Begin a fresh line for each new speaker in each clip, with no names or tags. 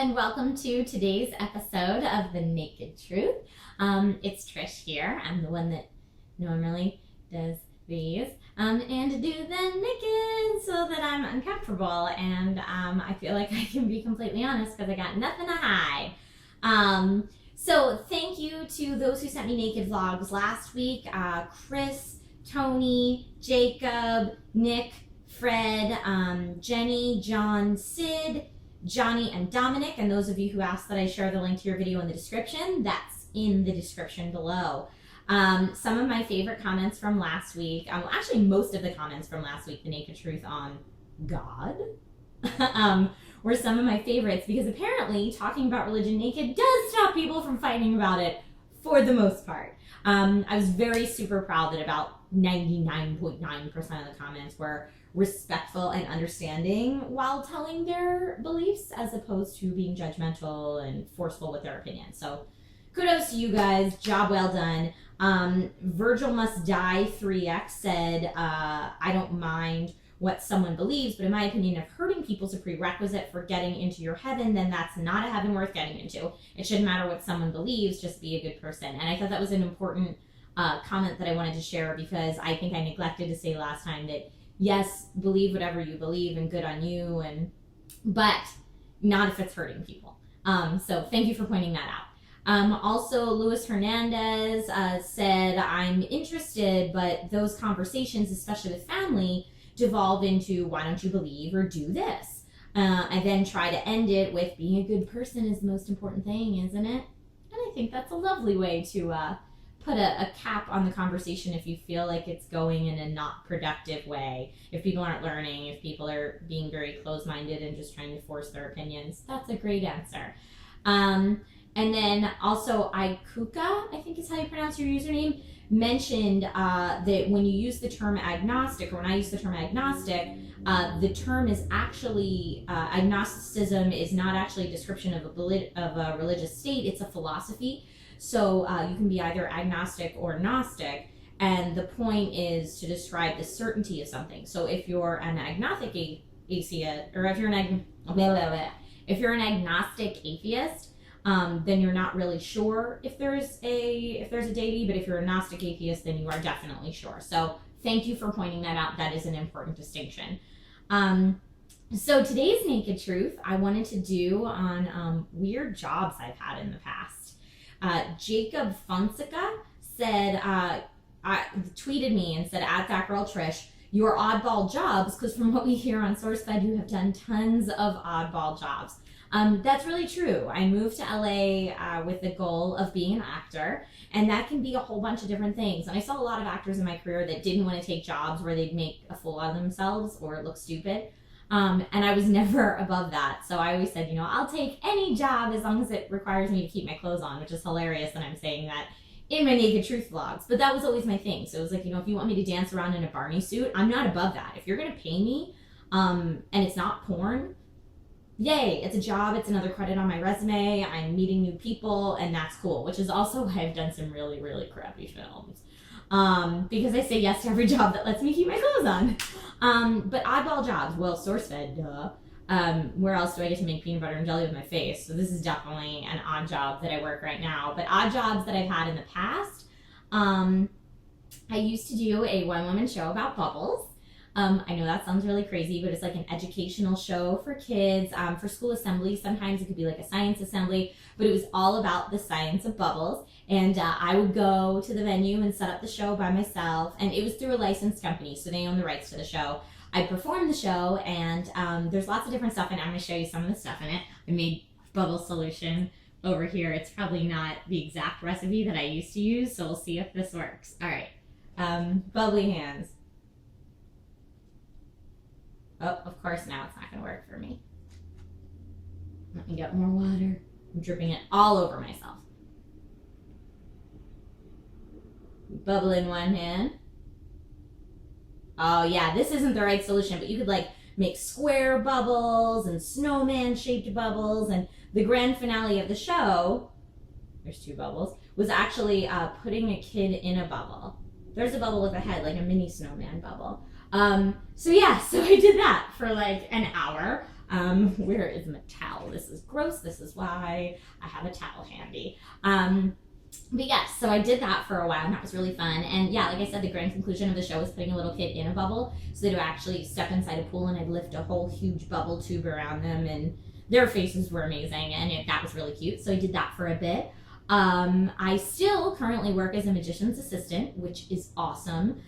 and welcome to today's episode of The Naked Truth. It's Trish here. I'm the one that normally does these and do them naked so that I'm uncomfortable and I feel like I can be completely honest because I got nothing to hide. So thank you to those who sent me naked vlogs last week. Chris, Tony, Jacob, Nick, Fred, Jenny, John, Sid, Johnny, and Dominic. And those of you who asked that I share the link to your video in the description, that's in the description below. Some of my favorite comments from last week, actually most of the comments from last week, The Naked Truth on God, were some of my favorites because apparently talking about religion naked does stop people from fighting about it for the most part. I was very super proud that about 99.9% of the comments were respectful and understanding while telling their beliefs as opposed to being judgmental and forceful with their opinions. So kudos to you guys, job well done. Virgil Must Die 3X said, I don't mind what someone believes, but in my opinion, if hurting people's a prerequisite for getting into your heaven, then that's not a heaven worth getting into. It shouldn't matter what someone believes, just be a good person. And I thought that was an important comment that I wanted to share because I think I neglected to say last time that yes, believe whatever you believe and good on you, but not if it's hurting people. So thank you for pointing that out. Also, Luis Hernandez said, I'm interested, but those conversations, especially with family, devolve into why don't you believe or do this? I then try to end it with being a good person is the most important thing, isn't it? And I think that's a lovely way to put a cap on the conversation if you feel like it's going in a not productive way. If people aren't learning, if people are being very closed-minded and just trying to force their opinions, that's a great answer. And then also Ikuka, I think is how you pronounce your username, mentioned that when you use the term agnostic, or when I use the term agnostic, the term is actually, agnosticism is not actually a description of a religious state, it's a philosophy. So you can be either agnostic or gnostic, and the point is to describe the certainty of something. So if you're an agnostic atheist, or if you're an agnostic atheist, then you're not really sure if there's a deity, but if you're a Gnostic atheist, then you are definitely sure. So thank you for pointing that out. That is an important distinction. So today's Naked Truth, I wanted to do on weird jobs I've had in the past. Jacob Fonseca said, tweeted me and said, at that girl Trish, your oddball jobs, because from what we hear on SourceFed, you have done tons of oddball jobs. That's really true. I moved to LA with the goal of being an actor, and that can be a whole bunch of different things. And I saw a lot of actors in my career that didn't want to take jobs where they'd make a fool out of themselves or look stupid. And I was never above that. So I always said, I'll take any job as long as it requires me to keep my clothes on, which is hilarious that I'm saying that in my Naked Truth vlogs. But that was always my thing. So it was like, if you want me to dance around in a Barney suit, I'm not above that. If you're going to pay me and it's not porn, yay, it's a job, it's another credit on my resume, I'm meeting new people, and that's cool, which is also why I've done some really, really crappy films. Because I say yes to every job that lets me keep my clothes on. But oddball jobs, well, SourceFed, duh. Where else do I get to make peanut butter and jelly with my face? So this is definitely an odd job that I work right now. But odd jobs that I've had in the past, I used to do a one-woman show about bubbles. I know that sounds really crazy, but it's like an educational show for kids, for school assemblies. Sometimes it could be like a science assembly, but it was all about the science of bubbles. And I would go to the venue and set up the show by myself, and it was through a licensed company, so they own the rights to the show. I performed the show, and there's lots of different stuff in it. I'm going to show you some of the stuff in it. I made bubble solution over here. It's probably not the exact recipe that I used to use, so we'll see if this works. All right, bubbly hands. Oh, of course now it's not going to work for me. Let me get more water. I'm dripping it all over myself. Bubble in one hand. Oh yeah, this isn't the right solution, but you could like make square bubbles and snowman shaped bubbles, and the grand finale of the show, there's two bubbles, was actually putting a kid in a bubble. There's a bubble with a head, like a mini snowman bubble. So I did that for like an hour. Where is my towel? This is gross. This is why I have a towel handy. But yes, so I did that for a while, and that was really fun. And yeah, like I said, the grand conclusion of the show was putting a little kid in a bubble so they would actually step inside a pool, and I'd lift a whole huge bubble tube around them, and their faces were amazing, and that was really cute. So I did that for a bit. I still currently work as a magician's assistant, which is awesome.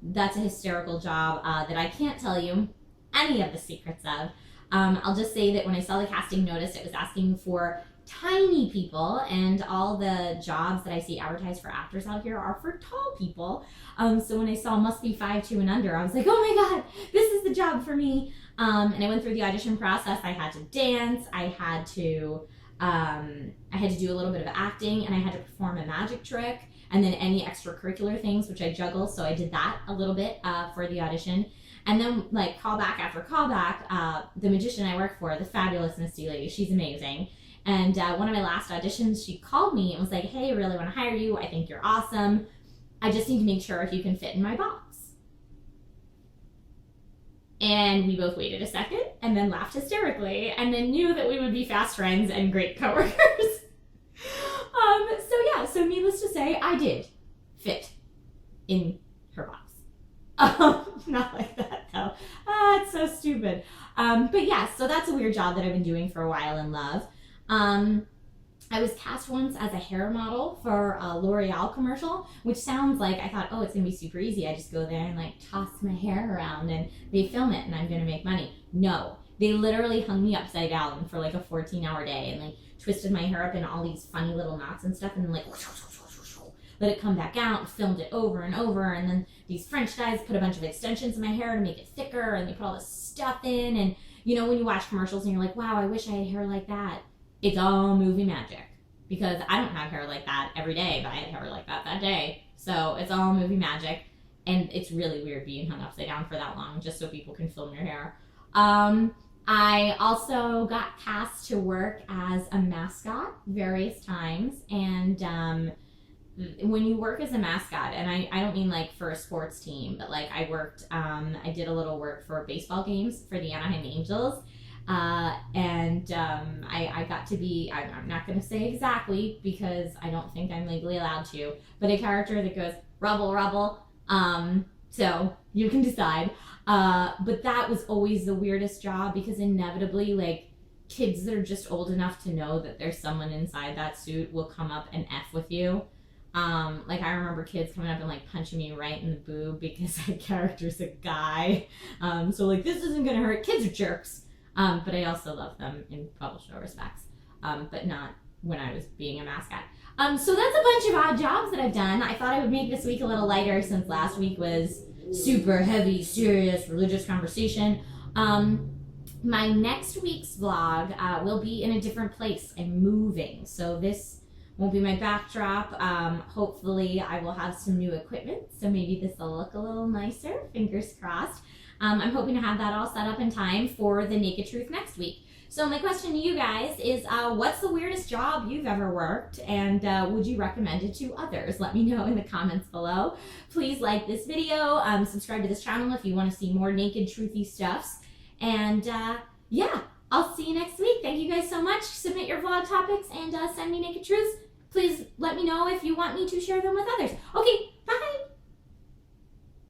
That's a hysterical job that I can't tell you any of the secrets of. I'll just say that when I saw the casting notice, it was asking for tiny people, and all the jobs that I see advertised for actors out here are for tall people. So when I saw must be 5'2" and under, I was like, oh my god, this is the job for me. And I went through the audition process. I had to dance, I had to do a little bit of acting, and I had to perform a magic trick, and then any extracurricular things, which I juggle. So I did that a little bit for the audition. And then like callback after callback, the magician I work for, the fabulous Misty Lady, she's amazing. And one of my last auditions, she called me and was like, hey, I really want to hire you. I think you're awesome. I just need to make sure if you can fit in my box. And we both waited a second and then laughed hysterically, and then knew that we would be fast friends and great coworkers. So needless to say, I did fit in her box. Not like that though. It's so stupid. But yeah, so that's a weird job that I've been doing for a while and love. I was cast once as a hair model for a L'Oreal commercial, which sounds like I thought, oh, it's gonna be super easy. I just go there and like toss my hair around and they film it and I'm gonna make money. No, they literally hung me upside down for like a 14-hour day and like twisted my hair up in all these funny little knots and stuff, and then like let it come back out, filmed it over and over, and then these French guys put a bunch of extensions in my hair to make it thicker, and they put all this stuff in. And you know, when you watch commercials and you're like, wow, I wish I had hair like that, it's all movie magic, because I don't have hair like that every day, but I had hair like that day. So it's all movie magic, and it's really weird being hung upside down for that long just so people can film your hair. I also got cast to work as a mascot various times, and when you work as a mascot, and I don't mean like for a sports team, but like I worked, I did a little work for baseball games for the Anaheim Angels, and I got to be, I'm not going to say exactly because I don't think I'm legally allowed to, but a character that goes, rubble, rubble, so you can decide. But that was always the weirdest job, because inevitably, like, kids that are just old enough to know that there's someone inside that suit will come up and F with you. Like, I remember kids coming up and, like, punching me right in the boob because that character's a guy. So, like, this isn't gonna hurt. Kids are jerks. But I also love them in bubble show respects. But not when I was being a mascot. So that's a bunch of odd jobs that I've done. I thought I would make this week a little lighter since last week was super heavy, serious, religious conversation. My next week's vlog will be in a different place. I'm moving, so this won't be my backdrop. Hopefully I will have some new equipment, so maybe this will look a little nicer, fingers crossed. I'm hoping to have that all set up in time for the Naked Truth next week. So my question to you guys is, what's the weirdest job you've ever worked, and would you recommend it to others? Let me know in the comments below. Please like this video, subscribe to this channel if you want to see more naked truthy stuffs, and yeah, I'll see you next week. Thank you guys so much. Submit your vlog topics and send me naked truths. Please let me know if you want me to share them with others. Okay,